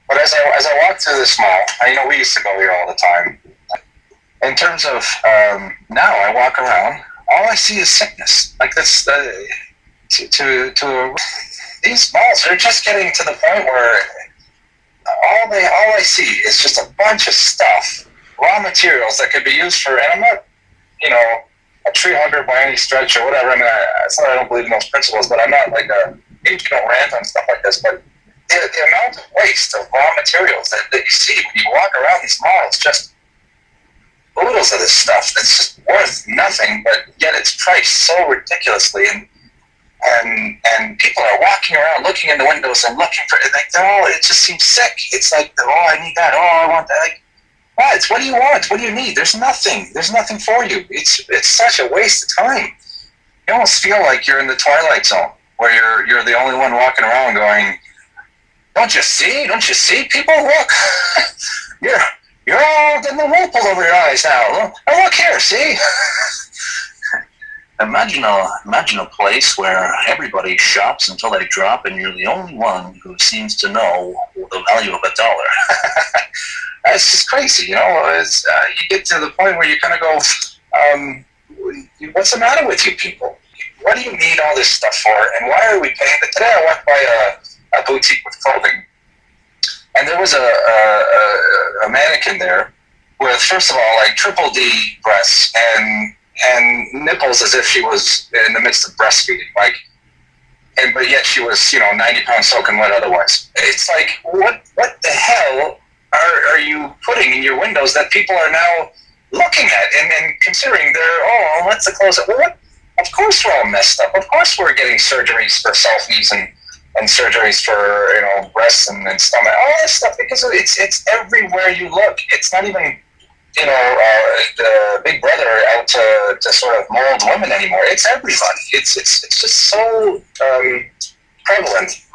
But as I walk through this mall, we used to go here all the time. In terms of now, I walk around, all I see is sickness. Like this, these malls are just getting to the point where all I see is just a bunch of stuff, raw materials that could be used for. And I'm not, a tree hugger by any stretch or whatever. I mean, it's not I don't believe in those principles, but I'm not like a rant on stuff like this. But the amount of waste of raw materials that you see when you walk around these malls, just oodles of this stuff that's just worth nothing, but yet it's priced so ridiculously, and people are walking around looking in the windows and looking for it just seems sick. It's like, oh, I need that, oh, I want that. Like, what do you want? What do you need? There's nothing for you. It's such a waste of time. You almost feel like you're in the Twilight Zone, where you're the only one walking around going, don't you see people, look. You're all getting the wool pulled over your eyes now. Oh, look here, see? Imagine a place where everybody shops until they drop, and you're the only one who seems to know the value of $1. It's just crazy, you get to the point where you kind of go, what's the matter with you people? What do you need all this stuff for, and why are we paying? But today I walked by a boutique with clothing, and there was a mannequin there with, first of all, like triple D breasts and nipples as if she was in the midst of breastfeeding, but yet she was 90 pounds soaking wet otherwise. It's like, what the hell are you putting in your windows that people are now looking at and considering let's close it. Well, what? Of course we're all messed up. Of course we're getting surgeries for selfies and surgeries for breasts and stomach, all this stuff, because it's everywhere you look. It's not even the Big Brother out to sort of mold women anymore. It's everybody. It's just so prevalent.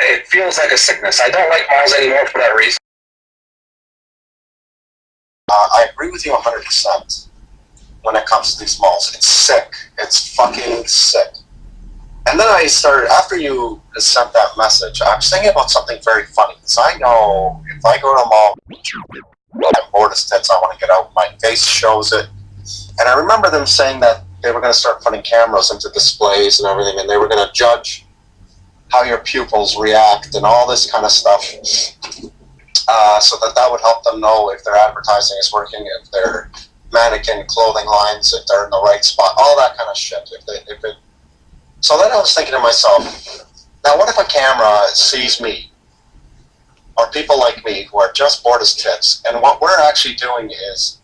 It feels like a sickness. I don't like malls anymore for that reason. I agree with you 100% when it comes to these malls. It's sick. It's fucking sick. And then I started, after you sent that message, I was thinking about something very funny. Because I know if I go to a mall, I'm bored as tits, I want to get out. My face shows it. And I remember them saying that they were going to start putting cameras into displays and everything, and they were going to judge how your pupils react and all this kind of stuff, so that would help them know if their advertising is working, if their mannequin clothing lines, if they're in the right spot, all that kind of shit. So then I was thinking to myself, now what if a camera sees me, or people like me who are just bored as tits, and what we're actually doing is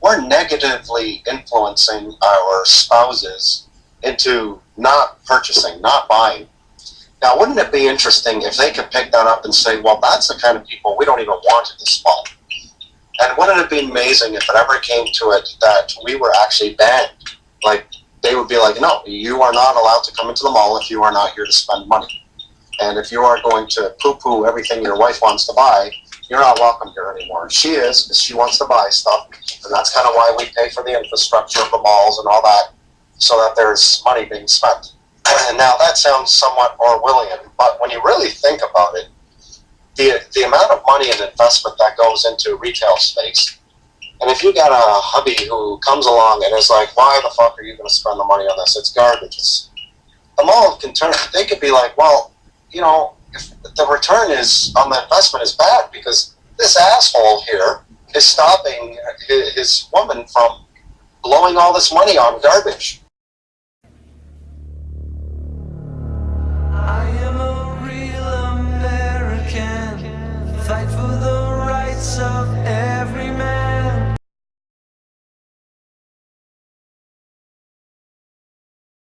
we're negatively influencing our spouses into not purchasing, not buying. Now, wouldn't it be interesting if they could pick that up and say, well, that's the kind of people we don't even want in this mall? And wouldn't it be amazing if it ever came to it that we were actually banned? Like, they would be like, no, you are not allowed to come into the mall if you are not here to spend money. And if you are going to poo-poo everything your wife wants to buy, you're not welcome here anymore. She is, because she wants to buy stuff. And that's kind of why we pay for the infrastructure of the malls and all that, so that there's money being spent. And now that sounds somewhat Orwellian, but when you really think about it, the amount of money and investment that goes into retail space, and if you got a hubby who comes along and is like, why the fuck are you going to spend the money on this? It's garbage. The mall can turn, they could be like, well, if the return is on the investment is bad because this asshole here is stopping his woman from blowing all this money on garbage.